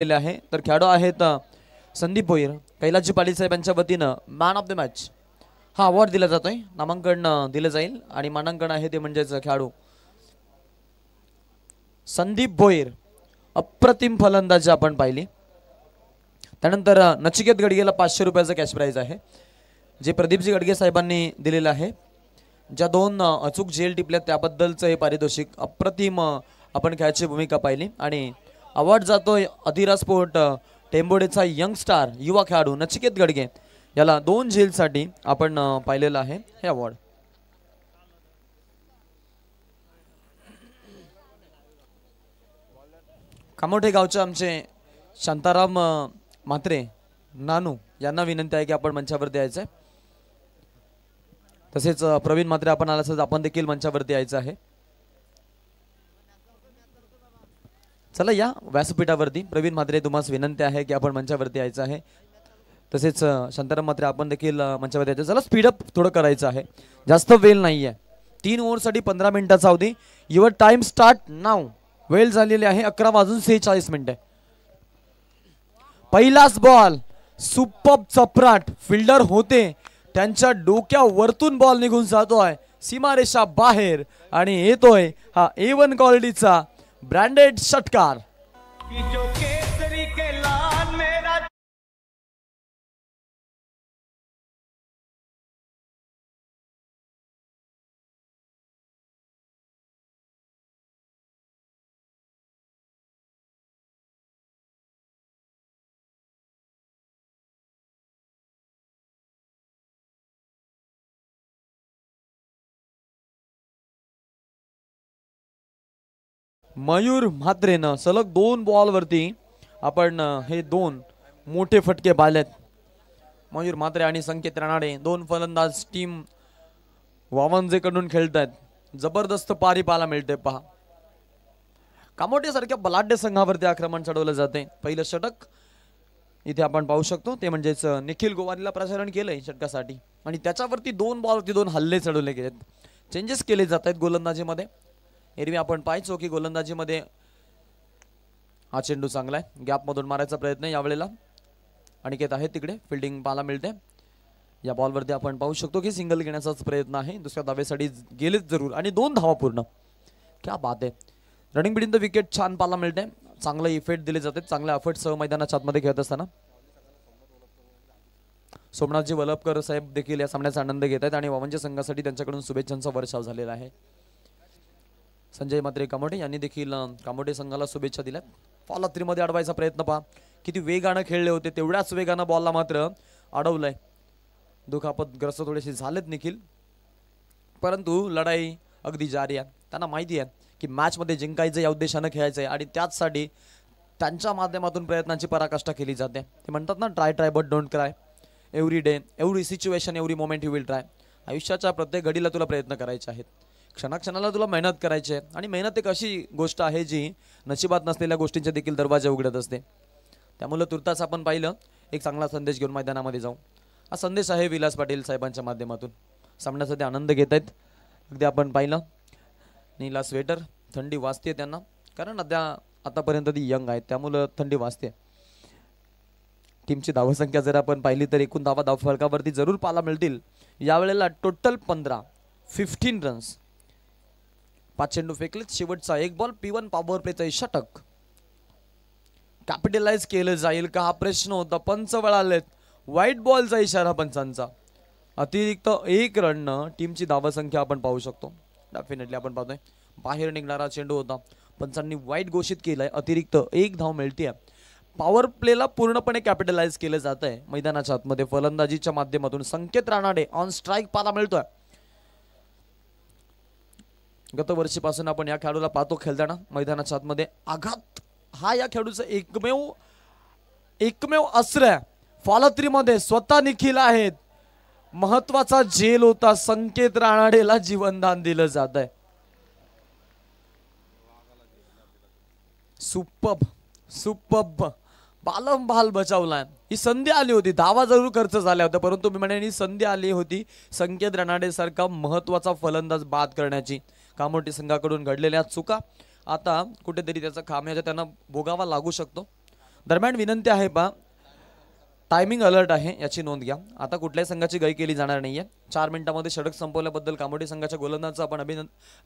आहे तर खेळाडू आहेत संदीप भोईर कैलासजी पाटील साहेबांच्या वतीनं मॅन ऑफ द मॅच हा अवॉर्ड दिला जातोय. नामांकन दिलं जाईल आणि मानांकन आहे ते म्हणजेच खेळाडू संदीप भोईर अप्रतिम फलंदाजी आपण पाहिली. त्यानंतर नचिकेत गडगेला 500 रुपयाचं कॅश प्राइज आहे जे प्रदीपजी गडगे साहेबांनी दिलेलं आहे. ज्या दोन अचूक जेल टिपल्या त्याबद्दलचं हे पारितोषिक अप्रतिम आपण खेळाची भूमिका पाहिली. आणि अवॉर्ड जातोय अधिरा स्पोर्ट टेंबोडेचा यंग स्टार युवा खेळाडू नचिकेत गडगे याला 2 झेलसाठी आपण पाहिलेलं आहे हे अवॉर्ड. कामोठे गावचे आमचे शांताराम म्हात्रे नानू यांना विनंती आहे की आपण मंचावरती यायचं आहे. तसेच प्रवीण म्हात्रे आपण आलाच आपण देखील मंचावरती यायचं आहे. चला या व्यासपीठावरती प्रवीण म्हात्रे तुम्हाला विनंती आहे की आपण मंचावरती यायचं आहे. तसेच शांताराम म्हात्रे आपण देखील मंचावरती यायचं. चला स्पीडअप थोडं करायचं आहे जास्त वेळ नाही आहे. 3 ओव्हरसाठी 15 मिनिटाचा अवधी. युअर टाइम स्टार्ट नाव. वेळ झालेली आहे 11:46. पहिलाच बॉल सुपर चपराट फिल्डर होते त्यांच्या डोक्यावरतून बॉल निघून जातोय सीमारेषा बाहेर आणि येतोय हा A1 क्वालिटीचा ब्रँडेड षटकार. मयूर म्हात्रेनं सलग 2 बॉल वरती आपण हे 2 मोठे फटके पाहिलेत. मयूर म्हात्रे आणि संकेत राणाडे 2 फलंदाज टीम वावंजेकडून खेळतात. जबरदस्त पारी पाहायला मिळते. पहा कामोठे सारख्या बलाढ्य संघावरती आक्रमण चढवलं जाते. पहिलं षटक इथे आपण पाहू शकतो ते म्हणजेच निखिल गोवारीला प्रसारण केलंय षटकासाठी आणि त्याच्यावरती 2 बॉलवरती 2 हल्ले चढवले गेलेत. चेंजेस केले जात आहेत गोलंदाजीमध्ये. एरवी आपण पाहायचो की गोलंदाजीमध्ये हा चेंडू चांगला आहे गॅपमधून मारायचा प्रयत्न यावेळेला अनिकेत आहे तिकडे फिल्डिंग पाहायला मिळते. या बॉलवरती आपण पाहू शकतो की सिंगल घेण्याचाच प्रयत्न आहे. दुसऱ्या धावेसाठी गेलेच जरूर आणि 2 धावा पूर्ण. क्या बात आहे. रनिंग बिटवीन द विकेट छान पाहायला मिळते. चांगलं इफेक्ट दिले जाते चांगल्या एफर्टसह मैदानाच्या आतमध्ये खेळत असताना. सोमनाथजी वलपकर साहेब देखील या सामन्याचा आनंद घेत आहेत आणि वावंजे संघासाठी त्यांच्याकडून शुभेच्छांचा वर्षाव झालेला आहे. संजय म्हात्रे कामोठे यांनी देखील कामोठे संघाला शुभेच्छा दिल्यात. फॉल 3 मध्ये अडवायचा प्रयत्न पहा किती वेगानं खेळले होते तेवढ्याच वेगानं बॉलला मात्र अडवलंय. दुखापतग्रस्त थोडेसे झालेत निखिल परंतु लढाई अगदी जारी आहे. त्यांना माहिती आहे की मॅच मध्ये जिंकायचं या उद्देशानं खेळायचं आहे आणि त्याचसाठी त्यांच्या माध्यमातून प्रयत्नांची पराकाष्ठा केली जाते. ते म्हणतात ना try but don't cry. Every day every situation every moment you will try. आयुष्याच्या प्रत्येक घडीला तुला प्रयत्न करायचे आहेत. क्षणाक्षणाला तुला मेहनत करायची आहे आणि मेहनत एक अशी गोष्ट आहे जी नशिबात नसलेल्या गोष्टींचे देखील दरवाजे उघडत असते. त्यामुळे तुर्तास आपण पाहिलं एक चांगला संदेश घेऊन मैदानामध्ये जाऊ. हा संदेश आहे विलास पाटील साहेबांच्या माध्यमातून. सामन्याचा ते आनंद घेत आहेत. अगदी आपण पाहिलं नीला स्वेटर थंडी वाजते त्यांना कारण आतापर्यंत ती यंग आहेत त्यामुळं थंडी वाजते. टीमची धावसंख्या जर आपण पाहिली तर एकूण धाव फलकावरती जरूर पाहायला मिळतील. यावेळेला टोटल 15 रन्स. 5 चेंडू फेकलेत. शेवटचा 1 बॉल P1 पॉवर प्लेचा षटक कॅपिटलाइज केलं जाईल का हा प्रश्न होता. पंच वळालेत. व्हाईट बॉलचा इशारा पंचांचा. अतिरिक्त 1 रन टीमची धावसंख्या आपण पाहू शकतो. डेफिनेटली आपण पाहतोय बाहेर निघणारा चेंडू होता पंचांनी वाईट घोषित केलाय. अतिरिक्त 1 धाव मिळते. पॉवर प्लेला पूर्णपणे कॅपिटलाइज केलं जात आहे मैदानाच्या आतमध्ये फलंदाजीच्या माध्यमातून. संकेत राणाडे ऑन स्ट्राईक पाहायला मिळतोय. गत वर्षीपासून आपण या खेळाडूला पाहतो खेळताना मैदानाच्या आतमध्ये. आघात हा या खेळाडूचा एकमेव अस्त्र आहे. फॉल-3 स्वतः निखिल आहेत. महत्वाचा झेल होता. संकेत राणाडेला जीवनदान दिलं जात आहे. सुपर्ब बालम बाल बचावलाय. ही संधी आली होती. धावा जरूर खर्च झाल्या होत्या परंतु मी म्हणेन ही संधी आली होती संकेत राणाडे सारखा महत्वाचा फलंदाज बाद करण्याची. कामोठी संघाकडून घडलेल्या चुका आता कुठेतरी त्याचा खामियाजा त्यांना भोगावा लागू शकतो. दरम्यान विनंती आहे पा टायमिंग अलर्ट आहे याची नोंद घ्या. आता कुठल्याही संघाची गय केली जाणार नाहीये. 4 मिनिटांमध्ये षटक संपवल्याबद्दल कामोडी संघाच्या गोलंदाजाचं आपण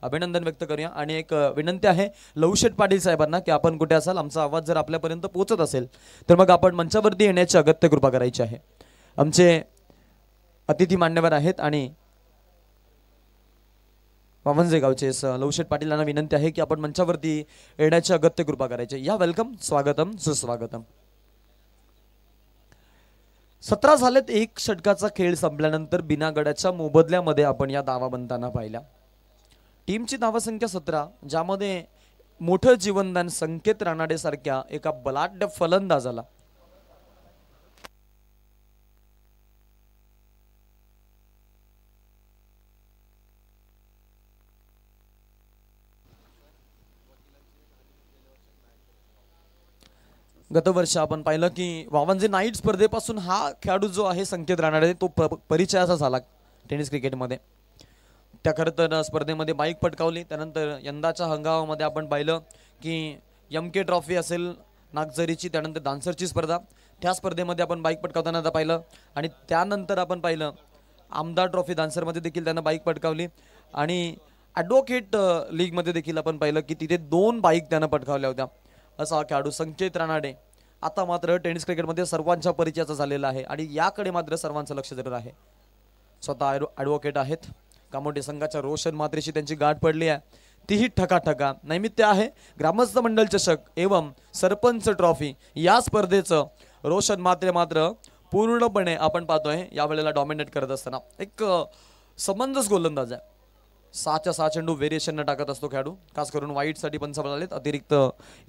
अभिनंदन व्यक्त करूया. आणि एक विनंती आहे लवशेठ पाटील साहेबांना की आपण कुठे असाल, आमचा आवाज जर आपल्यापर्यंत पोहोचत असेल तर मग आपण मंचावरती येण्याची अगत्य कृपा करायची आहे. आमचे अतिथी मान्यवर आहेत आणि वावंजे गावचे लवशेठ पाटील यांना विनंती आहे की आपण मंचावरती येण्याची अगत्य कृपा करायची. या वेलकम, स्वागतम, सुस्वागतम. 17 झालेत. एक षटकाचा खेळ संपल्यानंतर बिना गड्याच्या मोबदल्यामध्ये आपण या धावा बनताना पाहिल्या. टीमची धावसंख्या 17, ज्यामध्ये मोठं जीवनदान संकेत रानाडे सारख्या एका बलाढ्य फलंदाजाला गतवर्षी आपण पाहिलं की वावंजे नाईट स्पर्धेपासून हा खेळाडू जो आहे संकेत रानाडे तो परिचयाचा झाला टेनिस क्रिकेटमध्ये. त्या खरं तर स्पर्धेमध्ये बाईक पटकावली. त्यानंतर यंदाच्या हंगामामध्ये आपण पाहिलं की MK ट्रॉफी असेल नागझरीची, त्यानंतर दान्सरची स्पर्धा, त्या स्पर्धेमध्ये आपण बाईक पटकावताना पाहिलं. आणि त्यानंतर आपण पाहिलं आमदार ट्रॉफी दान्सरमध्ये देखील त्यांना बाईक पटकावली. आणि ॲडव्होकेट लीगमध्ये देखील आपण पाहिलं की तिथे 2 बाईक त्यानं पटकावल्या होत्या. असा खेळाडू संकेत रानाडे आता मात्र टेनिस क्रिकेटमध्ये सर्वांच्या परिचयाचा झालेला आहे आणि याकडे मात्र सर्वांचं लक्ष जरूर आहे. स्वतः ॲडव्होकेट आहेत. कामोटे संघाच्या रोशन मात्रेशी त्यांची गाठ पडली आहे, तीही ठकाठका. नैमित्य आहे ग्रामस्थ मंडल चषक एवं सरपंच ट्रॉफी या स्पर्धेचं रोशन मात्रे मात्र पूर्णपणे आपण पाहतोय यावेळेला डॉमिनेट करत असताना. एक समंजस गोलंदाज आहे. 6च्या 6 चेंडू व्हेरिएशन टाकत असतो खेळाडू. खास करून वाईटसाठी पंच आलेत. अतिरिक्त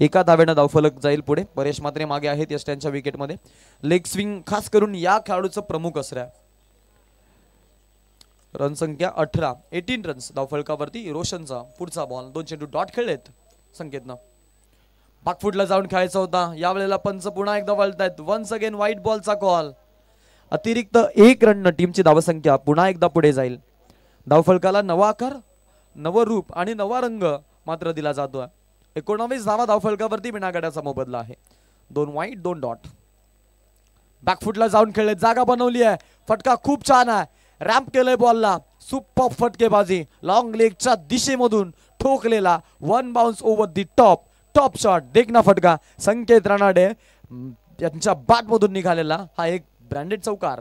एका धावेनं धावफलक जाईल पुढे. परेश मात्रे मागे आहेत यष्ट्यांच्या विकेटमध्ये. लेग स्विंग खास करून या खेळाडूचं प्रमुख असर आहे. रन संख्या 18 रन्स धावफलकावरती. रोशनचा पुढचा बॉल, 2 चेंडू डॉट खेळलेत संकेतनं. बॅकफुटला जाऊन खेळायचा होता. यावेळेला पंच पुन्हा एकदा वळतायत. वन्स अगेन व्हाईट बॉलचा कॉल. अतिरिक्त 1 रन टीमची धावसंख्या पुन्हा एकदा पुढे जाईल. धावफलकाला नवा आकार, नवं रूप आणि नवा रंग मात्र दिला जातोय. 19 धावा धावफलकावरती बिना गड्याचा मोबदला आहे. 2 वाईट 2 डॉट. बॅकफुटला जाऊन खेळले, जागा बनवली आहे. फटका खूप छान आहे. रॅम्प केलंय बॉलला. सुपर फटकेबाजी लॉंग लेगच्या दिशेमधून ठोकलेला 1 bounce over the top shot. देखना फटका संकेत रानाडे यांच्या बॅटमधून निघालेला हा एक ब्रँडेड चौकार.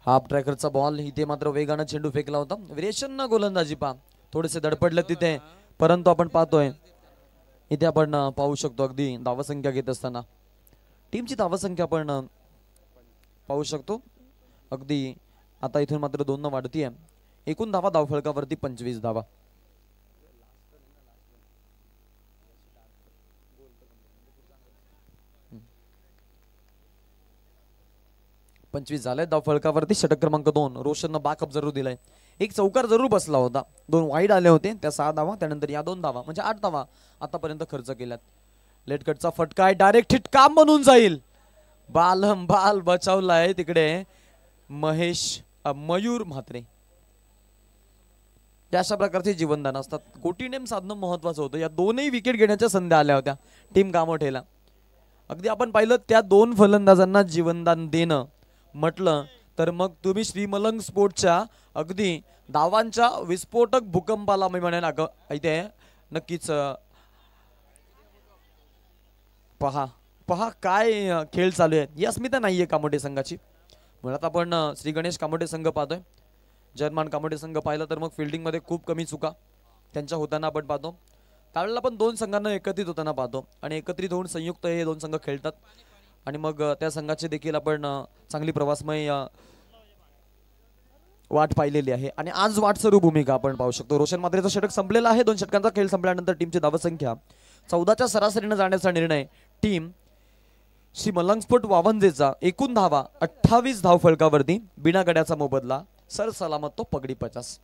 हाफ ट्रॅकरचा बॉल. इथे मात्र वेगानं चेंडू फेकला होता. व्हेरिएशन गोलंदाजी पा थोडेसे धडपडले तिथे, परंतु आपण पाहतोय इथे आपण पाहू शकतो अगदी धावसंख्या घेत असताना टीमची धावसंख्या आपण पाहू शकतो अगदी आता इथून मात्र 2 न वाढतीये. एकूण धावा धावफलकावरती 25 धावा. झाले धावफलकावरती. षटक क्रमांक 2 रोशननं बॅकअप जरूर दिलाय. एक चौकार जरूर बसला होता. 2 वाईड आले होते, त्या 6 धावा. त्यानंतर या 2 धावा म्हणजे 8 धावा आतापर्यंत खर्च केल्यात. लेट कटचा फटका आहे, डायरेक्ट हिट काम बनून जाईल. बाल बचावलाय तिकडे मयूर म्हात्रे. अशा प्रकारचे जीवनदान असतात. कोटी नेम साधणं महत्वाचं होतं. या 2ही विकेट घेण्याच्या संध्या आल्या होत्या टीम कामोठेला. अगदी आपण पाहिलं त्या 2 फलंदाजांना जीवनदान देणं म्हटलं तर मग तुम्ही श्री मलंग स्पोर्टच्या अगदी धावांच्या विस्फोटक भूकंपाला मी म्हणेन इथे नक्कीच पहा काय खेळ चालू आहे. ही अस्मिता नाहीये कामोटे संघाची. मुळात आपण श्री गणेश कामोटे संघ पाहतोय. जर्मन कामोटे संघ पाहिलं तर मग फिल्डिंग मध्ये खूप कमी चुका त्यांच्या होताना आपण पाहतो. त्यावेळेला पण 2 संघांना एकत्रित होताना पाहतो आणि एकत्रित होऊन संयुक्त हे 2 संघ खेळतात आणि मग त्या संघाचे देखील आपण चांगली प्रवासमय वाट पाहिलेली आहे. आणि आज वाटसरू भूमिका आपण पाहू शकतो. रोशन मात्रेचं षटक संपलेलं आहे. 2 षटकांचा खेळ संपल्यानंतर टीमची धावसंख्या 14च्या सरासरीने जाण्याचा निर्णय टीम श्री मलंग स्पोर्ट वावंजेचा. एकूण धावा 28 धावफलकावरती बिना गड्याचा मोबदला सर सलामत तो पगडी 50.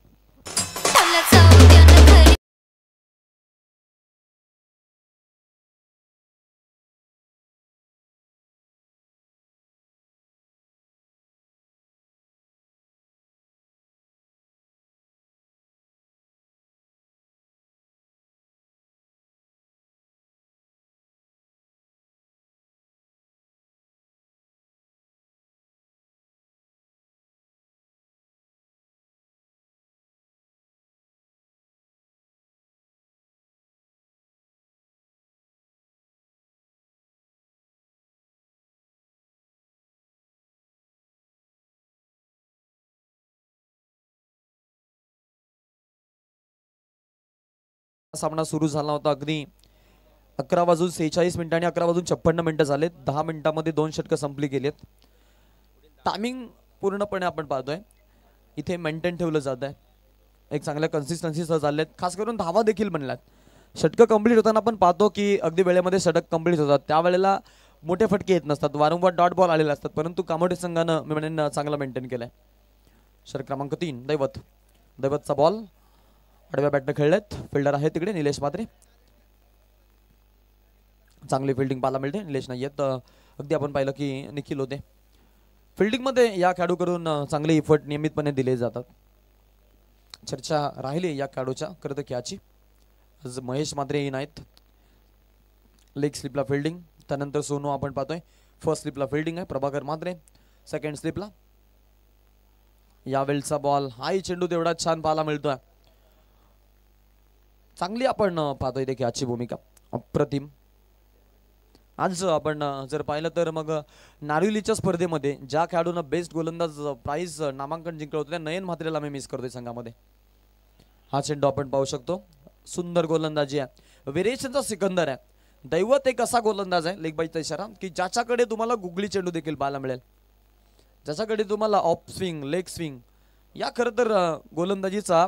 सामना सुरू झाला होता अगदी 11:46 आणि 11:56 झालेत. 10 मिनिटांमध्ये 2 षटकं संपली गेलेत. टायमिंग पूर्णपणे आपण पाहतोय इथे मेंटेन ठेवलं जात आहे. एक चांगल्या कन्सिस्टन्सीसह चाललेत. खास करून धावा देखील बनल्यात. षटकं कंप्लीट होताना आपण पाहतो की अगदी वेळेमध्ये षटक कंप्लीट होतात. त्यावेळेला मोठे फटके येत नसतात. वारंवार डॉट बॉल आलेले असतात. परंतु कामोठे संघानं मी म्हणेन चांगलं मेंटेन केलंय. षटक क्रमांक 3 दैवत. दैवतचा बॉल आडव्या बॅटने खेळलेत. फिल्डर आहे तिकडे निलेश म्हात्रे. चांगली फिल्डिंग पाहायला मिळते. निलेश नाही येत. अगदी आपण पाहिलं की निखिल होते. फिल्डिंगमध्ये या खेळाडूकडून चांगले इफर्ट नियमितपणे दिले जातात. चर्चा राहिली या खेळाडूच्या खरं तर खेळाची. आज महेश म्हात्रे नाहीत. लेग स्लिपला फिल्डिंग. त्यानंतर सोनू आपण पाहतोय फर्स्ट स्लिपला फिल्डिंग आहे. प्रभाकर म्हात्रे सेकंड स्लिपला. यावेळचा बॉल हाही चेंडू तेवढा छान पाहायला मिळतोय. चांगली आपण पाहतोय ते खेळाची भूमिका अप्रतिम. आज आपण जर पाहिलं तर मग नारिवलीच्या स्पर्धेमध्ये ज्या खेळाडूंना बेस्ट गोलंदाज प्राइज नामांकन जिंकलं होतं त्या नयन म्हात्रेला मी मिस करतोय संघामध्ये. हा चेंडू आपण पाहू शकतो. सुंदर गोलंदाजी आहे. व्हेरिएशनचा सिकंदर आहे. दैवत एक असा गोलंदाज आहे लेग बाईचा इशारा की ज्याच्याकडे तुम्हाला गुगली चेंडू देखील पाहायला मिळेल. ज्याच्याकडे तुम्हाला ऑफ स्विंग लेग स्विंग या खरं तर गोलंदाजीचा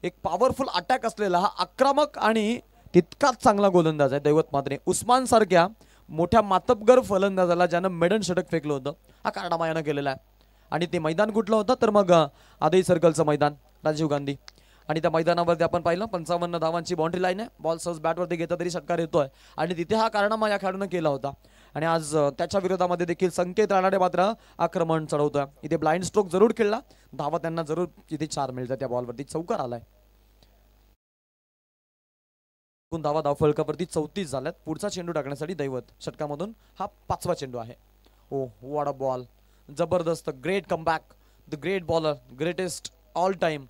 एक पॉवरफुल अटॅक असलेला हा आक्रमक आणि तितकाच चांगला गोलंदाज आहे दैवत म्हात्रे. उस्मान सारख्या मोठ्या मातबगर फलंदाजाला ज्यानं मेडन षटक फेकलं होतं हा कारनामा यानं केलेला आहे. आणि ते मैदान कुठलं होतं तर मग आदई सर्कलचं मैदान राजीव गांधी. आणि त्या मैदानावरती आपण पाहिलं 55 धावांची बाउंड्री लाईन आहे. बॉल सहज बॅटवरती घेता तरी षटकार येतोय आणि तिथे हा कारनामा या खेळाडूनं केला होता. आणि आज त्याच्या विरोधामध्ये देखील संकेत राणाडे मात्र आक्रमण चढवतोय. इथे ब्लाइंड स्ट्रोक जरूर खेळला. धावा त्यांना जरूर तिथे 4 मिळतात. त्या बॉलवरती चौकार आलाय. धावा धावफलकावरती 34 झाल्यात. पुढचा चेंडू टाकण्यासाठी दैवत षटकामधून हा 5वा चेंडू आहे. ओ व्हॉट अ बॉल. जबरदस्त great comeback. The great bowler greatest all time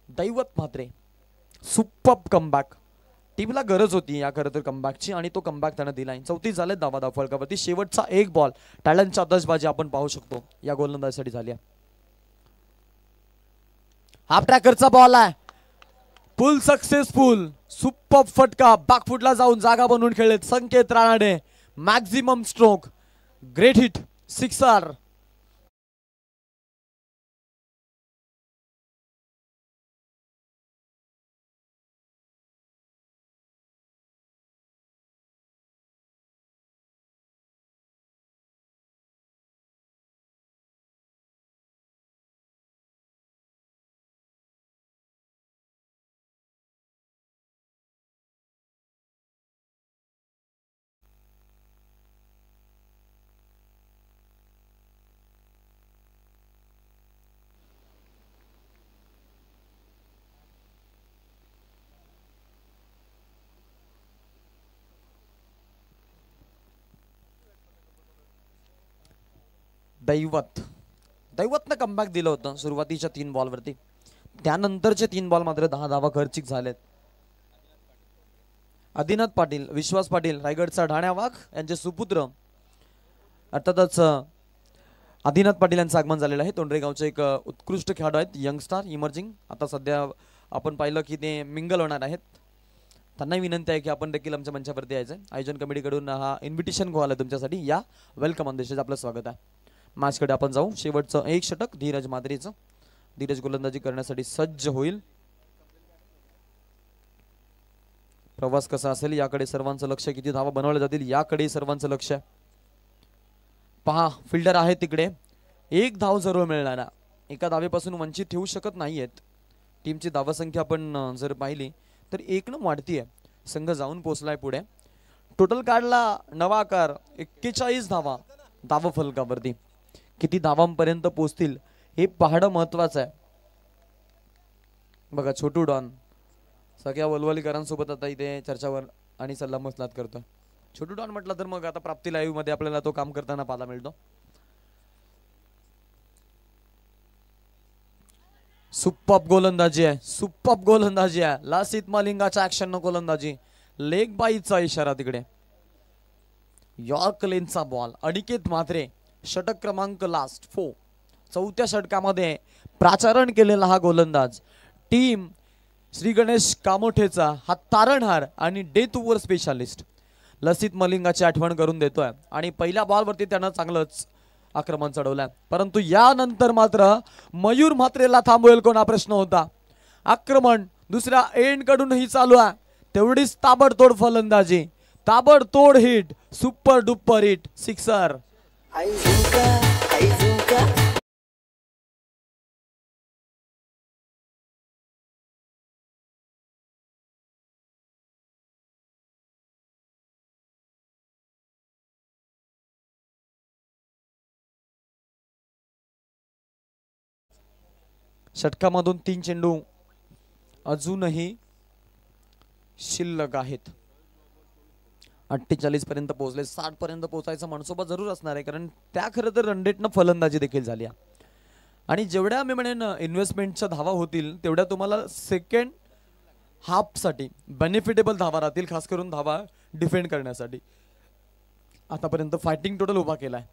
दैवत म्हात्रे. Superb comeback. टीमला गरज होती या खरं तर कमबॅकची आणि तो कमबॅक त्यानं दिलाय. 34 झाले धावा धावफलकावरती. शेवटचा एक बॉल टॅलेंटची आतषबाजी आपण पाहू शकतो या गोलंदाजीसाठी झाली आहे. हाफ ट्रॅकरचा बॉल आहे. फुल सक्सेसफुल. सुपर्ब फटका. बॅकफुटला जाऊन जागा बनवून खेळलेत Sanket Ranade. Maximum stroke. Great hit. Sixer. दैवतनं कमबॅक दिलं होतं सुरुवातीच्या 3 बॉलवरती. त्यानंतरचे 3 बॉल मात्र 10 धावा खर्चिक झालेत. आदिनाथ पाटील विश्वास पाटील रायगडचा ढाण्या वाघ यांचे सुपुत्र अर्थातच आदिनाथ पाटील यांचं आगमन झालेलं आहे. तोंडरेगावचे एक उत्कृष्ट खेळाडू आहेत. Youngster emerging. आता सध्या आपण पाहिलं की ते मिंगल होणार आहेत. त्यांनाही विनंती आहे की आपण देखील आमच्या मंचावरती यायचं. आयोजन कमिटीकडून हा इन्व्हिटेशन गोळा आला तुमच्यासाठी. या वेलकम ऑन देशाचं आपलं स्वागत आहे. मॅचकडे आपण जाऊ. शेवटचं एक षटक धीरज म्हात्रेचं. धीरज गोलंदाजी करण्यासाठी सज्ज होईल. प्रवास कसा असेल याकडे सर्वांचं लक्ष. किती धावा बनवल्या जातील याकडे सर्वांचं लक्ष. पहा फिल्डर आहे तिकडे. एक धाव जरूर मिळणार आहे. एका धावेपासून वंचित ठेवू शकत नाहीयेत. टीमची धावसंख्या आपण जर पाहिली तर 1 वाढतीये. संघ जाऊन पोहोचलाय पुढे. टोटल काढला नवा आकार 41 धावा धाव फलकावरती. किती धावांपर्यंत पोहोचतील हे पाहणं महत्वाचं आहे. बघा छोटू डॉन सगळ्या वलवलीकरांसोबत आता इथे चर्चावर आणि सल्लामसलत करतो. छोटू डॉन म्हटलं तर मग आता प्राप्ती लाईव्ह मध्ये आपल्याला तो काम करताना पाहायला मिळतो. सुपर्ब गोलंदाजी आहे, सुपर्ब गोलंदाजी आहे. लासित मलिंगाच्या ऍक्शन गोलंदाजी. लेग बाईचा इशारा तिकडे. यॉर्क लेनचा बॉल. अनिकेत म्हात्रे षटक क्रमांक लास्ट 4. चौथ्या षटकामध्ये प्राचारण केलेला हा गोलंदाज. टीम श्री गणेश कामोठेचा हा तारणहार आणि डेथ ओव्हर स्पेशालिस्ट लसित मलिंगाची आठवण करून देतोय. आणि पहिल्या बॉलवरती त्यानं चांगलंच आक्रमण चढवलंय. परंतु यानंतर मात्र मयूर म्हात्रेला थांबवेल कोण हा प्रश्न होता. आक्रमण दुसऱ्या एंड कडूनही चालू आहे. तेवढीच ताबडतोड फलंदाजी, ताबडतोड hit, super duper hit, sixer. षटकामधून 3 चेंडू अजूनही शिल्लक आहेत. 48 पर्यंत पोहोचले. 60 पर्यंत पोहोचायचा मनसोबा जरूर असणार आहे, कारण त्या खरं तर रनरेटनं फलंदाजी देखील झाली. आणि जेवढ्या मी म्हणेन इन्व्हेस्टमेंटच्या धावा होतील तेवढ्या तुम्हाला सेकंड हाफसाठी बेनिफिटेबल धावा राहतील, खास करून धावा डिफेंड करण्यासाठी. आतापर्यंत फायटिंग टोटल उभा केलाय.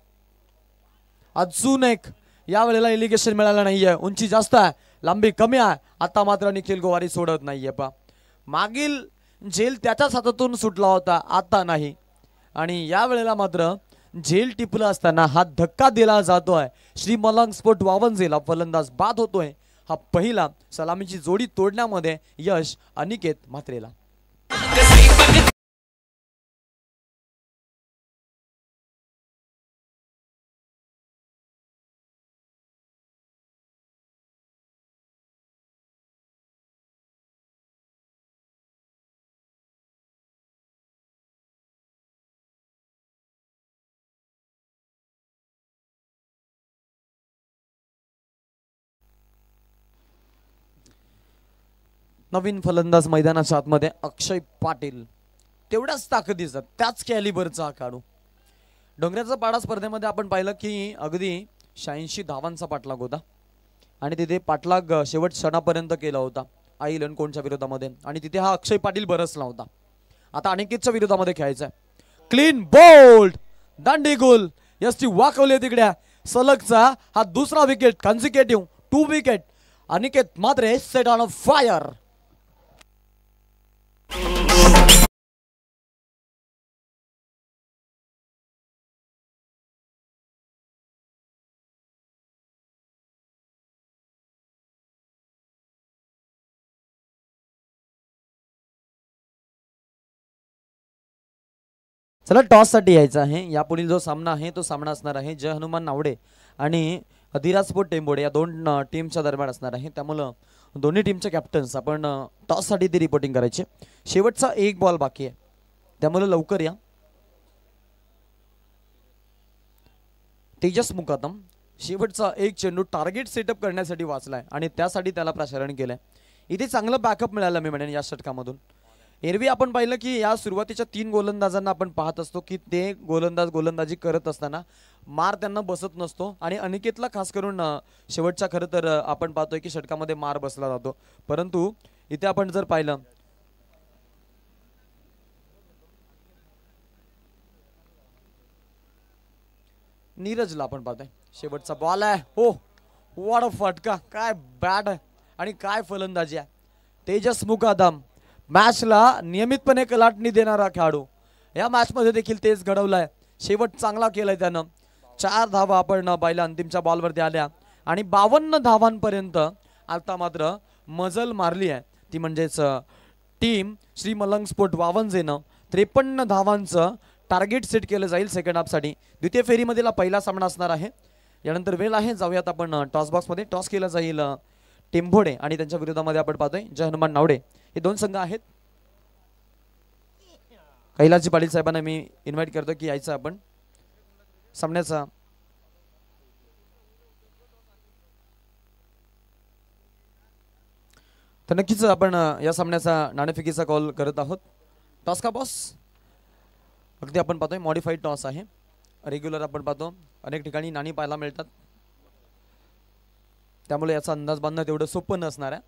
अजून एक या वेळेला एलिगेशन मिळालं नाहीये. उंची जास्त आहे, लांबी कमी आहे. आता मात्र निखिल गोवारी सोडत नाहीये. मागील झेल त्याच्याच हातातून सुटला होता, आता नाही. आणि या वेळेला मात्र झेल टिपला असताना हा धक्का दिला जातोय श्री मलंग स्पोर्ट वावंजेला. फलंदाज बाद होतोय. हा पहिला सलामीची जोडी तोडण्यामध्ये यश अनिकेत म्हात्रेला. नवीन फलंदाज मैदानाच्या आतमध्ये अक्षय पाटील. तेवढ्याच ताकदीचा, त्याच कॅलिबरचा काढू. डोंगराचा पाडा स्पर्धेमध्ये आपण पाहिलं की अगदी 86 धावांचा पाठलाग होता. आणि तिथे पाठलाग शेवट क्षणापर्यंत केला होता आईलन कोणच्या विरोधामध्ये. आणि तिथे हा अक्षय पाटील बरसला होता. आता अनिकेतच्या विरोधामध्ये खेळायचा आहे. क्लीन बोल्ड, दांडी गोल. यस्टी वाकवले तिकडे. सलगचा हा दुसरा wicket, कन्सिक्युटिव्ह 2 wicket. Aniket Mhatre set on a fire. चला टॉस साठी यायचं आहे. यापुढील जो सामना आहे तो सामना असणार आहे जय हनुमान नावडे आणि धीराज स्पोर्ट टेंबोडे या 2 टीमच्या दरम्यान असणार आहे. त्यामुळं दोन्ही टीमचे कॅप्टन्स आपण टॉस साठी ती रिपोर्टिंग करायचे. शेवटचा 1 बॉल बाकी आहे, त्यामुळे लवकर या. तेजस मुकादम शेवटचा 1 चेंडू टार्गेट सेटअप करण्यासाठी वाचलाय आणि त्यासाठी त्याला प्रसारण केलंय. इथे चांगलं बॅकअप मिळालं मी म्हणेन या षटकामधून. एरवी आपण पाहिलं की या सुरुवातीच्या 3 गोलंदाजांना आपण पाहत असतो की ते गोलंदाजी करत असताना मार त्यांना बसत नसतो. आणि अनिकेतला खास करून शेवटच्या खरं तर आपण पाहतोय की षटकामध्ये मार बसला जातो. परंतु इथे आपण जर पाहिलं नीरजला आपण पाहतोय शेवटचा बॉल आहे. हो व्हॉट अ फटका, काय बॅट आहे आणि काय फलंदाजी आहे. तेजस मुकादम मॅचला नियमितपणे कलाटणी देणारा खेळाडू. या मॅच मध्ये देखील तेच घडवलाय. शेवट चांगला केलाय त्यानं. 4 धावा आपण पाहिल्या अंतिमच्या बॉलवरती आल्या आणि 52 धावांपर्यंत आता मात्र मजल मारली आहे. ती म्हणजेच टीम श्री मलंग स्पोर्ट वावंजेनं 53 धावांचं टार्गेट सेट केलं जाईल सेकंड हाफसाठी. द्वितीय फेरीमधील पहिला सामना असणार आहे यानंतर वेळ आहे, जाऊयात आपण टॉस बॉक्समध्ये. टॉस केला जाईल टेंभोडे आणि त्यांच्या विरोधामध्ये आपण पाहतोय जय हनुमान नावडे. हे दोन संघ आहेत. कैलासजी पाटील साहेबांना मी इन्व्हाइट करतो की यायचं आपण सामन्याचा. तर नक्कीच आपण या सामन्याचा नाणेफेकीचा कॉल करत आहोत. टॉस का बॉस? अगदी आपण पाहतोय मॉडिफाईड टॉस आहे. रेग्युलर आपण पाहतो अनेक ठिकाणी नाणी पाहायला मिळतात, त्यामुळे याचा अंदाज बांधणं तेवढं सोपं नसणार आहे.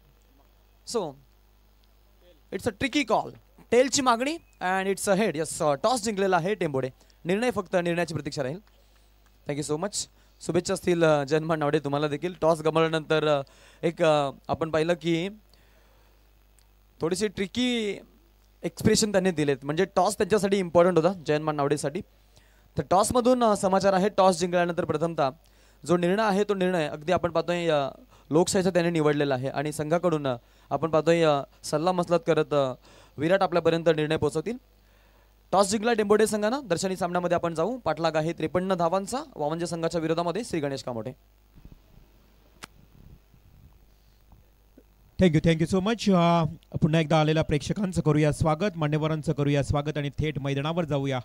So it's a tricky call. टेलची मागणी and it's a head. Yes, toss जिंकलेला आहे टेंबोडे. निर्णय फक्त निर्णयाची प्रतीक्षा राहील. Thank you so much. शुभेच्छा असतील जय हनुमान नावडे तुम्हाला देखील. टॉस गमावल्यानंतर एक आपण पाहिलं की थोडीशी ट्रिकी एक्सप्रेशन त्यांनी दिलेत, म्हणजे टॉस त्यांच्यासाठी इम्पॉर्टंट होता जय हनुमान नावडेसाठी. तर टॉसमधून समाचार आहे, टॉस जिंकल्यानंतर प्रथमतः जो निर्णय आहे तो निर्णय अगदी आपण पाहतोय लोकशाहीचा त्याने निवडलेला आहे आणि संघाकडून आपण पाहतोय सल्ला मसलत करत विराट आपल्यापर्यंत निर्णय पोहोचवतील. टॉस जिंकला टेंबोडे संघानं. दर्शनी सामन्यामध्ये आपण जाऊ. पाठलाग आहे 53 धावांचा वावंजे संघाच्या विरोधामध्ये Shri Ganesh Kamothe. Thank you so much. पुन्हा एकदा आलेल्या प्रेक्षकांचं करूया स्वागत, मान्यवरांचं करूया स्वागत आणि थेट मैदानावर जाऊया.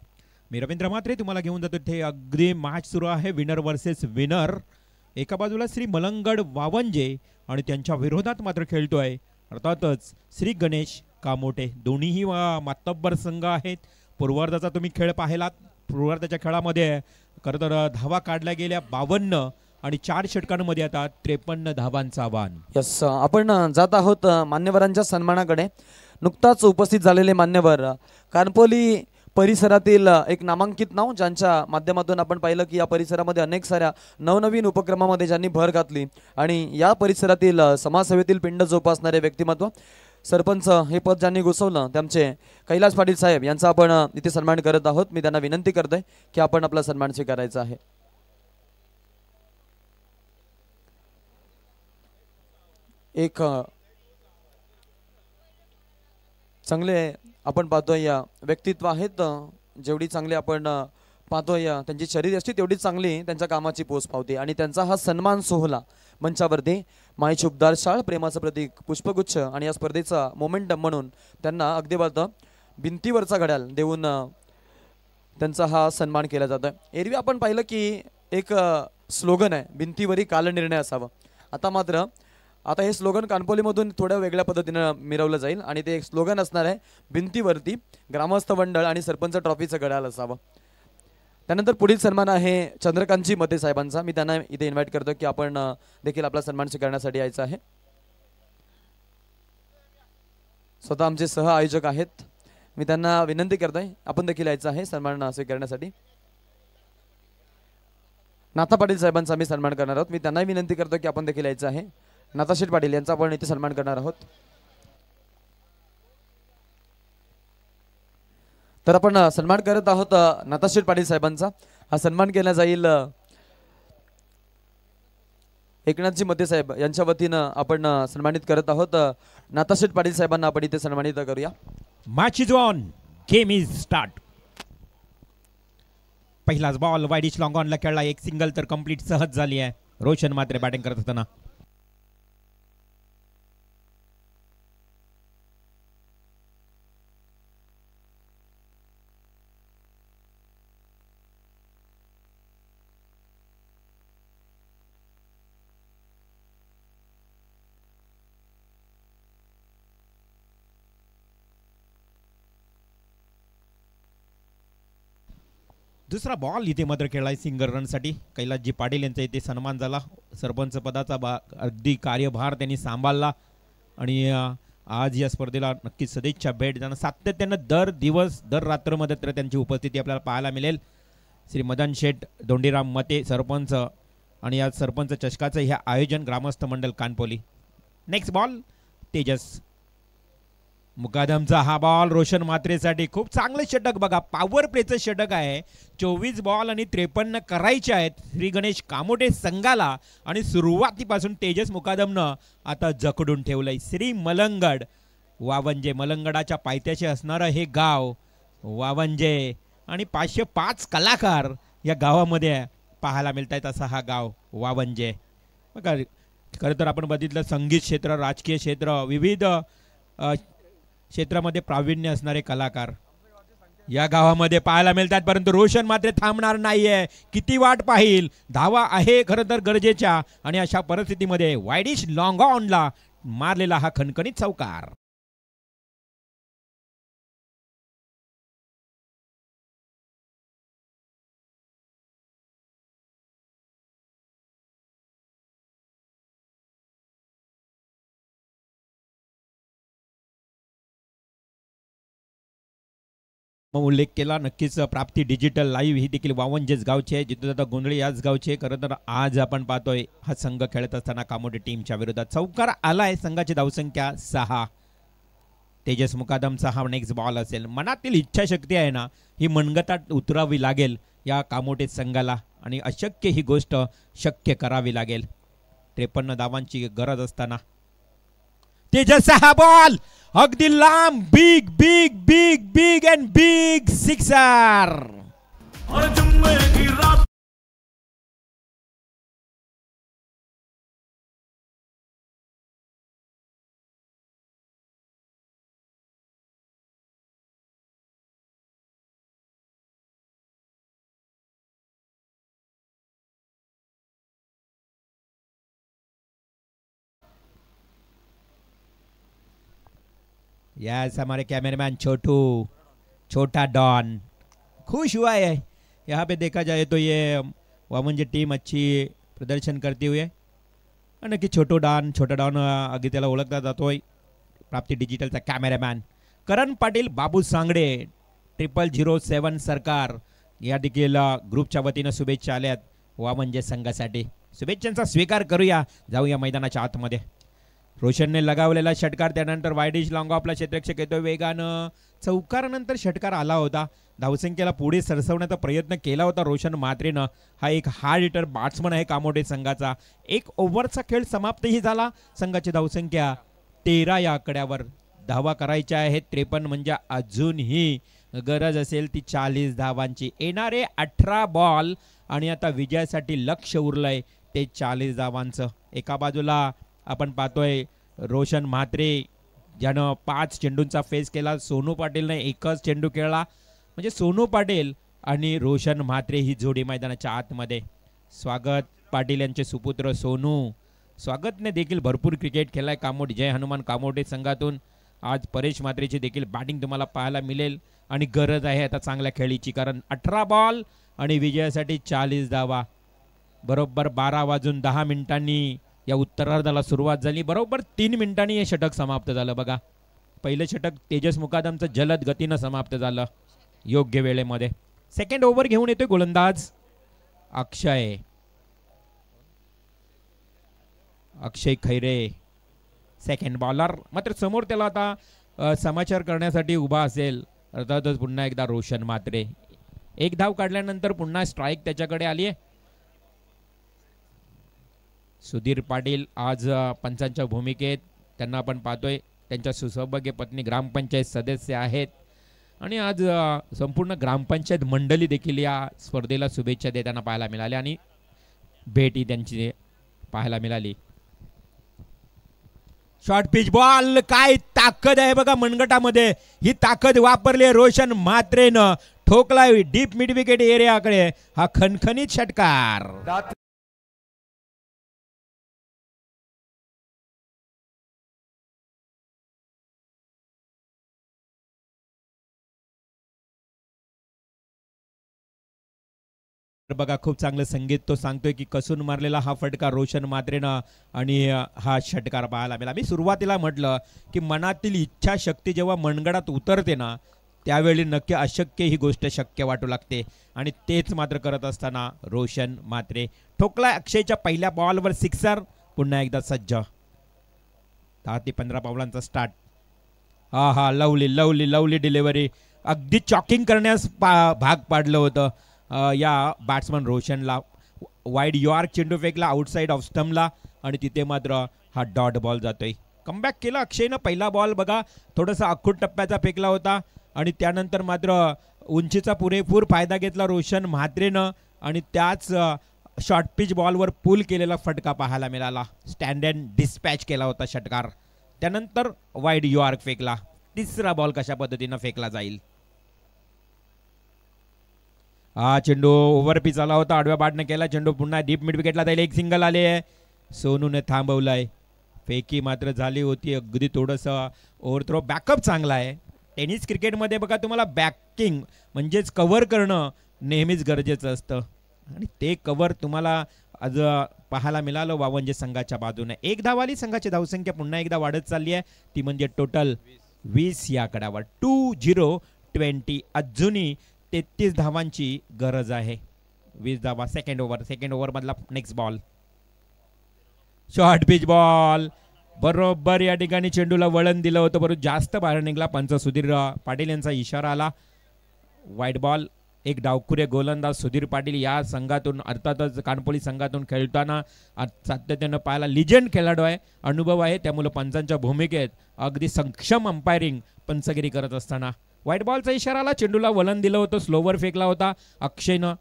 मी रवींद्र म्हात्रे तुम्हाला घेऊन जातो. ते अगदी मॅच सुरू आहे, विनर वर्सेस विनर. एका बाजूला श्री मलंगड वावंजे आणि त्यांच्या विरोधात मात्र खेळतोय अर्थातच श्री गणेश कामोठे. दोन्हीही मातब्बर संघ आहेत. पूर्वार्धाचा तुम्ही खेळ पाहिलात. पूर्वार्धाच्या खेळामध्ये खरं तर धावा काढल्या गेल्या 52 आणि 4 षटकांमध्ये आता 53 धावांचा आव्हान. यस, आपण जात आहोत मान्यवरांच्या सन्मानाकडे. नुकताच उपस्थित झालेले मान्यवर कानपोली परिसरातील एक नामांकित नाव, ज्यांच्या माध्यमातून आपण पाहिलं की या परिसरामध्ये अनेक साऱ्या नवनवीन उपक्रमामध्ये ज्यांनी भर घातली आणि या परिसरातील समाजसेवेतील पिंड जोपासणारे व्यक्तिमत्व, सरपंच हे पद ज्यांनी घुसवलं त्यांचे कैलास पाटील साहेब यांचा आपण इथे सन्मान करत आहोत. मी त्यांना विनंती करतोय की आपण आपला सन्मान स्वीकारायचा आहे. एक चांगले आपण पाहतोय या व्यक्तित्व आहेत. जेवढी चांगली आपण पाहतोय त्यांची शरीर असते तेवढीच चांगली त्यांच्या कामाची पोच पावते आणि त्यांचा हा सन्मान सोहळा मंचावरती मायेची उबदार शाळ, प्रेमाचं प्रतीक पुष्पगुच्छ आणि या स्पर्धेचा मोमेंटम म्हणून त्यांना अगदी बात भिंतीवरचा घड्याळ देऊन त्यांचा हा सन्मान केला जातो. एरवी आपण पाहिलं की एक स्लोगन आहे, भिंतीवरी कालनिर्णय असावा. आता हे स्लोगन कानपोलीमधून थोड्या वेगळ्या पद्धतीनं मिरवलं जाईल आणि ते एक स्लोगन असणार आहे, भिंतीवरती ग्रामस्थ मंडळ आणि सरपंच ट्रॉफीचं घड्याळ असावं. त्यानंतर पुढील सन्मान आहे चंद्रकांतजी मते साहेबांचा. मी त्यांना इथे इन्व्हाइट करतो की आपण देखील आपला सन्मान स्वीकारण्यासाठी यायचं आहे. स्वतः आमचे सह आयोजक आहेत. मी त्यांना विनंती करतोय आपण देखील यायचं आहे सन्मान स्वीकारण्यासाठी. नाथा पाटील साहेबांचा मी सन्मान करणार आहोत. मी त्यांनाही विनंती करतो की आपण देखील यायचं आहे. नाथाशेठ पाटील यांचा आपण इथे सन्मान करणार आहोत. तर आपण सन्मान करत आहोत नाथाशेठ पाटील साहेबांचा. हा सन्मान केला जाईल एकनाथजी मते साहेब यांच्या वतीनं आपण सन्मानित करत आहोत. नाथाशेठ पाटील साहेबांना आपण इथे सन्मानित करूया. Match is on, game is start. पहिलाच बॉल वाईडिश लॉंग ऑनला खेळला. एक सिंगल तर कंप्लीट सहज झाली आहे. रोशन मात्र बॅटिंग करत असताना दुसरा बॉल इथे मात्र खेळलाय सिंगल रनसाठी. कैलासजी पाटील यांचा इथे सन्मान झाला. सरपंच पदाचा अगदी कार्यभार त्यांनी सांभाळला आणि आज या स्पर्धेला नक्कीच सदिच्छा भेट देणं. सातत्यानं दर दिवस दर रात्रमध्ये तर त्यांची उपस्थिती आपल्याला पाहायला मिळेल. श्री मदन शेठ दोंडीराम मते सरपंच आणि या सरपंच चषकाचं हे आयोजन ग्रामस्थ मंडळ कानपोली. नेक्स्ट बॉल तेजस मुकादमचा हा बॉल रोशन मात्रेसाठी खूप चांगलं षटक बघा. पॉवर प्लेचं षटक आहे. 24 बॉल आणि 53 करायचे आहेत श्री गणेश कामोठे संघाला आणि सुरुवातीपासून तेजस मुकादमनं आता जकडून ठेवलंय. श्री मलंगड वावंजे, मलंगडाच्या पायथ्याशी असणारं हे गाव वावंजे आणि 505 कलाकार या गावामध्ये पाहायला मिळत आहेत असा हा गाव वावंजे. बघा खरं तर आपण बघितलं संगीत क्षेत्र, राजकीय क्षेत्र, विविध क्षेत्रामध्ये प्रावीण्य असणारे कलाकार या गावामध्ये पाहायला मिळतात. परंतु रोशन मात्र थांबणार नाहीये. किती वाट पाहिल. धावा आहे खरं तर गरजेच्या आणि अशा परिस्थितीमध्ये वाईडिश लॉंग ऑनला मारलेला हा खणखणीत चौकार. मग उल्लेख केला नक्कीच प्राप्ती डिजिटल लाईव्ह ही देखील वावंजेच गावची आहे. जितूदादा गोंधळे याच गावचे. खरं तर आज आपण पाहतोय हा संघ खेळत असताना कामोडे टीमच्या विरोधात चौकार आलाय. संघाची धावसंख्या 6. तेजस मुकादमचा हा नेक्स्ट बॉल असेल. मनातील इच्छाशक्ती आहे ना ही मनगटात उतरावी लागेल या कामोटे संघाला आणि अशक्य ही गोष्ट शक्य करावी लागेल. 53 धावांची गरज असताना तेजस हा बॉल अगदी लांब. Big big big big and big sixer. Yes हमारे कैमरामैन छोटा डॉन खुश हुआ है. यहाँ पे देखा जाए तो ये वामंजे टीम अच्छी प्रदर्शन करती हुई है. नक्की छोटा डॉन अगदी त्याला ओळखला जातोय. प्राप्ती डिजिटलचा कॅमेरामॅन करण पाटील, बाबू सांगडे, 0007 सरकार या देखील ग्रुपच्या वतीनं शुभेच्छा आल्यात वामंजे संघासाठी. शुभेच्छांचा स्वीकार करूया. जाऊया मैदानाच्या आतमध्ये. रोशनने लगावलेला षटकार त्यानंतर वाईडिश लॉंग ऑफला क्षेत्ररक्षक येतो वेगानं. चौकारानंतर षटकार आला होता. धावसंख्येला पुढे सरसवण्याचा प्रयत्न केला होता रोशन मात्रेनं. हा एक हार्ड हिटर बॅट्समन आहे कामोडे संघाचा. 1 ओव्हरचा खेळ समाप्तही झाला. संघाची धावसंख्या 13 या आकड्यावर. धावा करायच्या आहेत 53 म्हणजे अजूनही गरज असेल ती 40 धावांची. येणारे 18 बॉल आणि आता विजयासाठी लक्ष उरलंय ते 40 धावांचं. एका बाजूला आपण पाहतोय रोशन म्हात्रे ज्यानं 5 चेंडूंचा फेस केला. सोनू पाटीलने एकच चेंडू खेळला. म्हणजे सोनू पाटील आणि रोशन म्हात्रे ही जोडी मैदानाच्या आतमध्ये. स्वागत पाटील यांचे सुपुत्र सोनू. स्वागतने देखील भरपूर क्रिकेट खेळलाय कामोड जय हनुमान कामोडे संघातून. आज परेश म्हात्रेची देखील बॅटिंग तुम्हाला पाहायला मिळेल आणि गरज आहे आता चांगल्या खेळीची. कारण 18 बॉल आणि विजयासाठी 40 धावा. बरोबर 12 वाजून 10 मिनिटांनी या उत्तरार्धाला सुरुवात झाली. बरोबर 3 मिनिटांनी हे षटक समाप्त झालं. बघा पहिलं षटक तेजस मुकादमचं जलद गतीनं समाप्त झालं योग्य वेळेमध्ये. सेकंड ओव्हर घेऊन येतोय गोलंदाज अक्षय खैरे सेकंड बॉलर. मात्र समोर त्याला आता समाचार करण्यासाठी उभा असेल अर्थातच पुन्हा एकदा रोशन म्हात्रे. 1 धाव काढल्यानंतर पुन्हा स्ट्राईक त्याच्याकडे आली आहे. सुधीर पाटील आज पंचांच्या भूमिकेत. त्यांना आपण पाहतोय त्यांच्या सुसौभाग्य पत्नी ग्रामपंचायत सदस्य आहेत आणि आज संपूर्ण ग्रामपंचायत मंडळी देखील या स्पर्धेला शुभेच्छा देताना पाहायला मिळाल्या आणि भेटी त्यांची पाहायला मिळाली. Short pitch ball. काय ताकद आहे बघा मनगटामध्ये. ही ताकद वापरली रोशन म्हात्रेनं. ठोकलाय डीप मिड विकेट एरियाकडे हा खणखणीत षटकार. बघा खूप चांगलं संगीत तो सांगतोय की कसून मारलेला हा फटका रोशन म्हात्रेनं आणि हा षटकार पाहायला मिळाला. मी सुरुवातीला म्हटलं की मनातील इच्छाशक्ती जेव्हा मनगडात उतरते ना त्यावेळी नक्की अशक्य ही गोष्ट शक्य वाटू लागते आणि तेच मात्र करत असताना रोशन म्हात्रे. ठोकला अक्षयच्या पहिल्या बॉलवर सिक्सर. पुन्हा एकदा सज्ज. 10 ते 15 पावलांचा स्टार्ट. हा लवली लवली लवली डिलिव्हरी. अगदी चॉकिंग करण्यास भाग पाडलं होतं या बॅट्समन रोशनला. वाईड यॉर्क चेंडू फेकला आउटसाइड ऑफ स्टंपला आणि तिथे मात्र हा डॉट बॉल जातोय. कमबॅक केला अक्षयनं. पहिला बॉल बघा थोडासा आखूड टप्प्याचा फेकला होता आणि त्यानंतर मात्र उंचीचा पुरेपूर फायदा घेतला रोशन म्हात्रेनं आणि त्याच शॉर्ट पिच बॉलवर पुल केलेला फटका पाहायला मिळाला. स्टँड अँड डिस्पॅच केला होता षटकार. त्यानंतर वाईड यॉर्क फेकला. तिसरा बॉल कशा पद्धतीनं फेकला जाईल. हा चेंडू ओव्हर पिच आला होता. आडव्या बॅटने केला चेंडू. पुन्हा डीप मिड विकेटला जाईल. एक सिंगल आले आहे. सोनूने थांबवलाय. फेकी मात्र झाली होती. अगदी थोडंसं ओव्हरथ्रो. बॅकअप चांगला आहे. टेनिस क्रिकेटमध्ये बघा तुम्हाला बॅकिंग म्हणजेच कव्हर करणं नेहमीच गरजेचं असतं आणि ते कव्हर तुम्हाला आज पाहायला मिळालं वावंजे संघाच्या बाजूने. एक धावाली. संघाची धावसंख्या पुन्हा एकदा वाढत चालली आहे. ती म्हणजे टोटल 20 या आकड्यावर. 20-20. अजूनही 33 धावांची गरज आहे. 20 धावा. सेकंड ओव्हर मधला next ball. Short pitch ball. बरोबर या ठिकाणी चेंडूला वळण दिलं होतं परंतु जास्त बाहेर निघाला. पंच सुधीर पाटील यांचा इशारा आला. वाईट बॉल. एक डावखुरे गोलंदाज सुधीर पाटील या संघातून अर्थातच कानपोली संघातून खेळताना सातत्यानं पाहायला लिजेंड खेळाडू आहे. अनुभव आहे. त्यामुळे पंचांच्या भूमिकेत अगदी सक्षम अंपायरिंग पंचगिरी करत असताना व्हाईट बॉलचा इशारा आला. चेंडूला वलन दिलं होतं. स्लोवर फेकला होता अक्षयनं.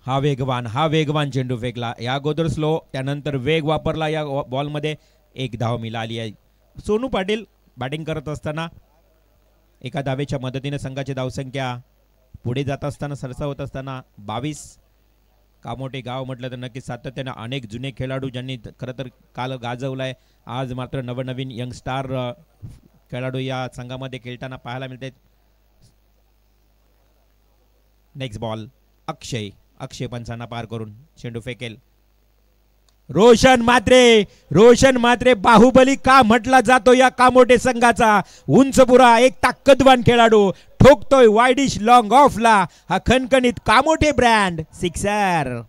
हा वेगवान चेंडू फेकला. या अगोदर स्लो त्यानंतर वेग वापरला. या बॉलमध्ये एक धाव मिळाली आहे. सोनू पाटील बॅटिंग करत असताना एका धावेच्या मदतीने संघाची धावसंख्या पुढे जात असताना सरसावत असताना 22. कामोठे गाव म्हटलं तर नक्की सातत्याने अनेक जुने खेळाडू ज्यांनी खरं तर काल गाजवलाय. आज मात्र नवनवीन यंगस्टार खेळाडू या संघामध्ये खेळताना पाहायला मिळतात. Next ball. अक्षय पंचांना पार करून चेंडू फेकेल. रोशन मात्रे बाहुबली का म्हटला जातो या कामोठे संघाचा. उंचपुरा एक ताकदवान खेळाडू ठोकतोय वाईडिश लॉंग ऑफला. हा खणखणीत कामोठे ब्रँड सिक्सर.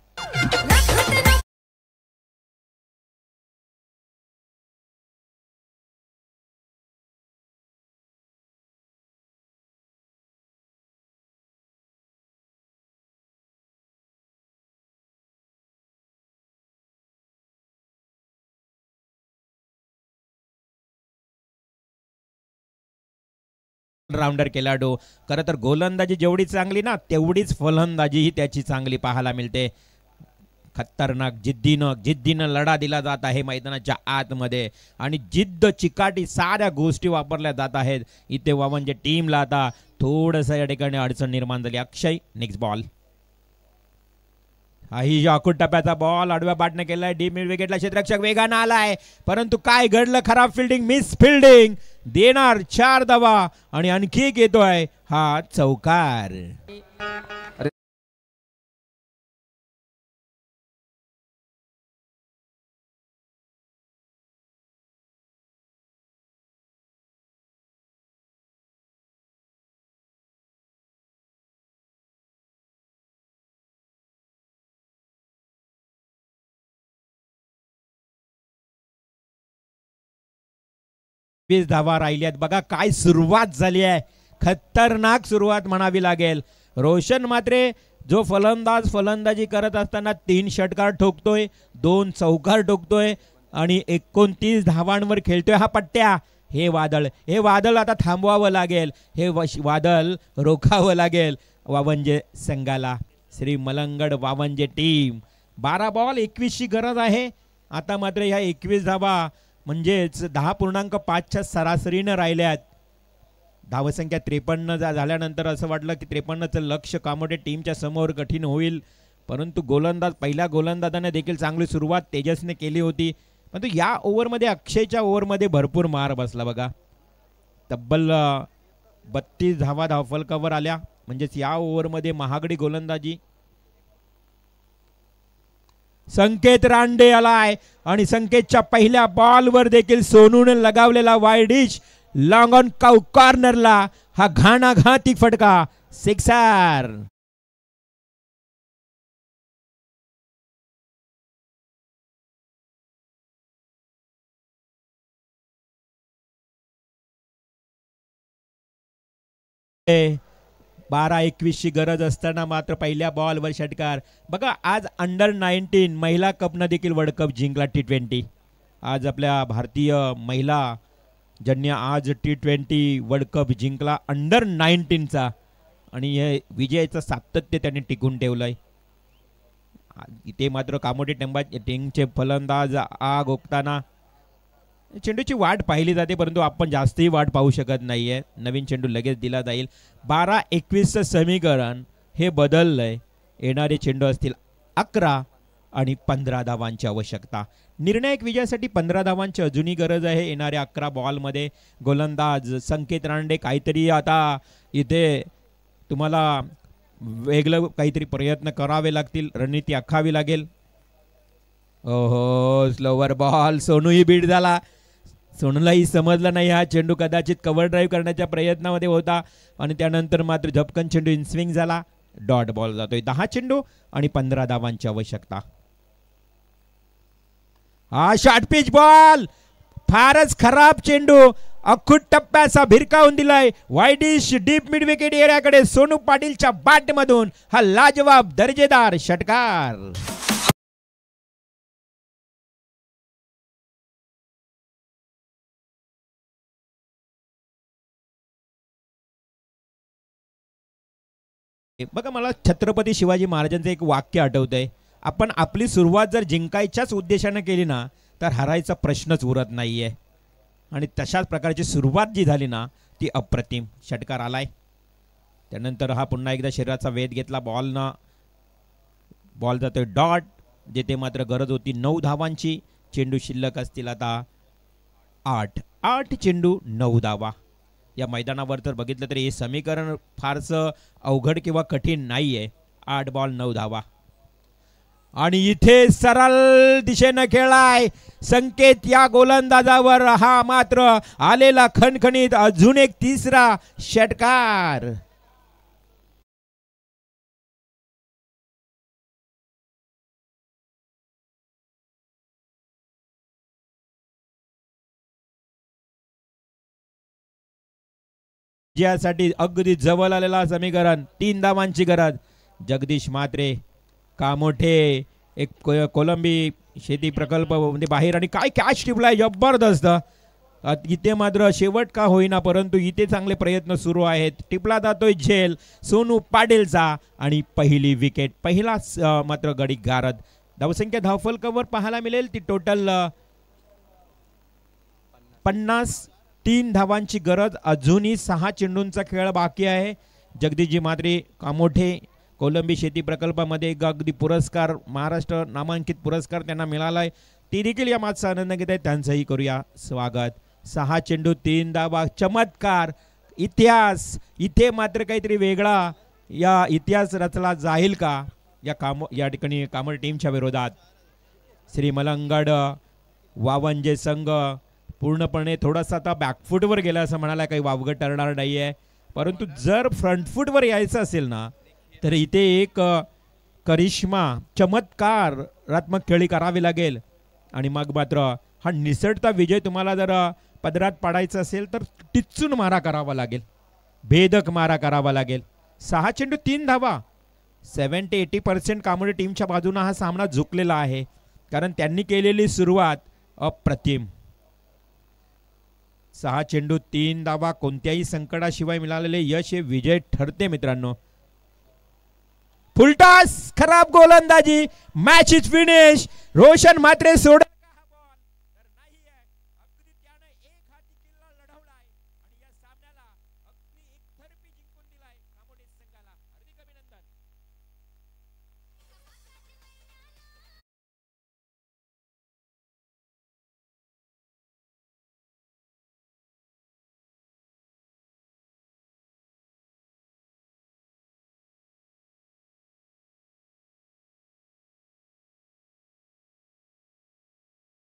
राऊंडर खेळाडू. खरं तर गोलंदाजी जेवढी चांगली ना तेवढीच फलंदाजीही त्याची चांगली पाहायला मिळते. खतरनाक जिद्दीनं लढा दिला जात आहे मैदानाच्या आतमध्ये आणि जिद्द चिकाटी साऱ्या गोष्टी वापरल्या जात आहेत. इथे वावंजे टीमला आता थोडंसं या ठिकाणी अडचण निर्माण झाली. अक्षय नेक्स्ट बॉल. ही आखूड टप्प्याचा बॉल आडव्या बॅटने केलाय. डीप मिड विकेटला क्षेत्ररक्षक वेगानं आलाय परंतु काय घडलं. खराब फिल्डिंग. Miss fielding. देणार 4 धावा आणि आणखी एक येतोय हा चौकार. धावा राहिल्यात. बघा काय सुरुवात झाली आहे. खतरनाक सुरुवात म्हणावी लागेल. रोशन मात्रे जो फलंदाजी करत असताना 3 षटकार ठोकतोय, 2 चौकार ठोकतोय आणि 29 धावांवर खेळतोय. हा पट्ट्या हे वादळ आता थांबवावं लागेल. हे वादळ रोखावं लागेल वावंजे संघाला. श्री मलंगड वावंजे टीम 12 बॉल 21 ची गरज आहे. आता मात्र ह्या 21 धावा म्हणजेच 10.5च्या सरासरीनं राहिल्यात. धावसंख्या 53 झाल्यानंतर असं वाटलं की 53चं लक्ष कामोठे टीमच्या समोर कठीण होईल परंतु पहिल्या गोलंदाजाने देखील चांगली सुरुवात तेजसने केली होती. परंतु या ओव्हरमध्ये अक्षयच्या ओव्हरमध्ये भरपूर मार बसला. बघा तब्बल 32 धावा धावफलकावर आल्या. म्हणजेच या ओव्हरमध्ये महागडी गोलंदाजी. संकेत रांडे आलाय आणि संकेतच्या पहिल्या बॉलवर देखील सोनूने लगावलेला वाईडिश लॉंग ऑन कॉर्नरला हा घाणाघाती फटका सिक्सर. ए 12-21 ची गरज असताना मात्र पहिल्या बॉलवर षटकार. बघा आज अंडर-19 महिला कपनं देखील वर्ल्ड कप जिंकला T20. आज आपल्या भारतीय महिला ज्यांनी आज T20 वर्ल्ड कप जिंकला अंडर-19चा आणि हे विजयाचं सातत्य त्यांनी टिकून ठेवलंय. इथे मात्र कामोठे टीमचे फलंदाज आग ओकताना चेंडूची वाट पाहिली जाते, परंतु आपण जास्तही वाट पाहू शकत नाहीये. नवीन चेंडू लगेच दिला जाईल. 12-21चं समीकरण हे बदललंय. येणारे चेंडू असतील 11 आणि 15 धावांची आवश्यकता. निर्णायक विजयासाठी 15 धावांची अजूनही गरज आहे. येणाऱ्या 11 बॉलमध्ये गोलंदाज संकेत रानडे काहीतरी आता इथे तुम्हाला वेगळं काहीतरी प्रयत्न करावे लागतील, रणनीती आखावी लागेल. ओहो, स्लोवर बॉल. सोनूही बीट झाला. सोनूलाही समजलं नाही हा चेंडू कदाचित कव्हर ड्राईव्ह करण्याच्या प्रयत्नामध्ये होता आणि त्यानंतर मात्र झपकन चेंडू इनस्विंग झाला. डॉट बॉल जातोय. 10 चेंडू आणि 15 धावांची आवश्यकता. हा शॉर्ट पिच बॉल फारच खराब चेंडू अखूट टप्प्याचा भिरकावून दिलाय. वाईडिश डीप मिड विकेट एरियाकडे सोनू पाटीलच्या बॅट मधून हा लाजवाब दर्जेदार षटकार. बघा, मला छत्रपती शिवाजी महाराजांचं एक वाक्य आठवतंय. आपण आपली सुरुवात जर जिंकायच्याच उद्देशाने केली ना तर हरायचा प्रश्नच उरत नाहीये. आणि तशाच प्रकारची सुरुवात जी झाली ना ती अप्रतिम. षटकार आलाय. त्यानंतर हा पुन्हा एकदा शरीराचा वेध घेतला. बॉल जातोय डॉट. जिथे मात्र गरज होती 9 धावांची. चेंडू शिल्लक असतील आता 8 चेंडू 9 धावा. या मैदानावर जर बघितलं तर हे समीकरण फारसं अवघड किंवा कठीण नाहीये. 8 बॉल 9 धावा. आणि इथे सरळ दिशेनं खेळाय संकेत या गोलंदाजावर. हा मात्र आलेला खणखणीत अजून एक तिसरा षटकार. ज्यासाठी अगदी जवळ आलेला समीकरण. 3 धावांची गरज. जगदीश म्हात्रे कामोठे एक कोलंबी शेती प्रकल्प म्हणजे बाहेर आणि काय कॅच टिपलाय जबरदस्त. इथे मात्र शेवट का होईना परंतु इथे चांगले प्रयत्न सुरू आहेत. टिपला जातोय झेल सोनू पाटीलचा आणि पहिली विकेट. पहिला मात्र गडी गारद. धावसंख्या धावफलकावर पाहायला मिळेल ती टोटल 53 धावांची गरज. अजूनही 6 चेंडूंचा खेळ बाकी आहे. जगदीशजी म्हात्रे कामोठे कोलंबी शेती प्रकल्पामध्ये एक अगदी पुरस्कार महाराष्ट्र नामांकित पुरस्कार त्यांना मिळालाय. ती देखील या माचचा आनंद घेत आहेत. त्यांचंही करूया स्वागत. 6 चेंडू 3 धावा. चमत्कार. इतिहास. इथे मात्र काहीतरी वेगळा या इतिहास रचला जाईल का या ठिकाणी कामोठे टीमच्या विरोधात. श्री मलंगड वावंजे संघ पूर्णपणे थोडासा आता बॅकफूटवर गेला असं म्हणाला. काही वावगं ठरणार नाही आहे. परंतु जर फ्रंटफूटवर यायचं असेल ना तर इथे एक करिश्मा चमत्कारात्मक खेळी करावी लागेल. आणि मग मात्र हा निसटता विजय तुम्हाला जर पदरात पाडायचा असेल तर टिच्चून मारा करावा लागेल. भेदक मारा करावा लागेल. 6 चेंडू 3 धावा. 70-80% कामोठे टीमच्या बाजूने हा सामना झुकलेला आहे कारण त्यांनी केलेली सुरुवात अप्रतिम. 6 चेंडू 3 धावा. कोणत्याही संकटाशिवाय मिळालेले यश हे विजय ठरते मित्रांनो. फुलटॉस. खराब गोलंदाजी. Match is finish. Roshan Mhatre सोड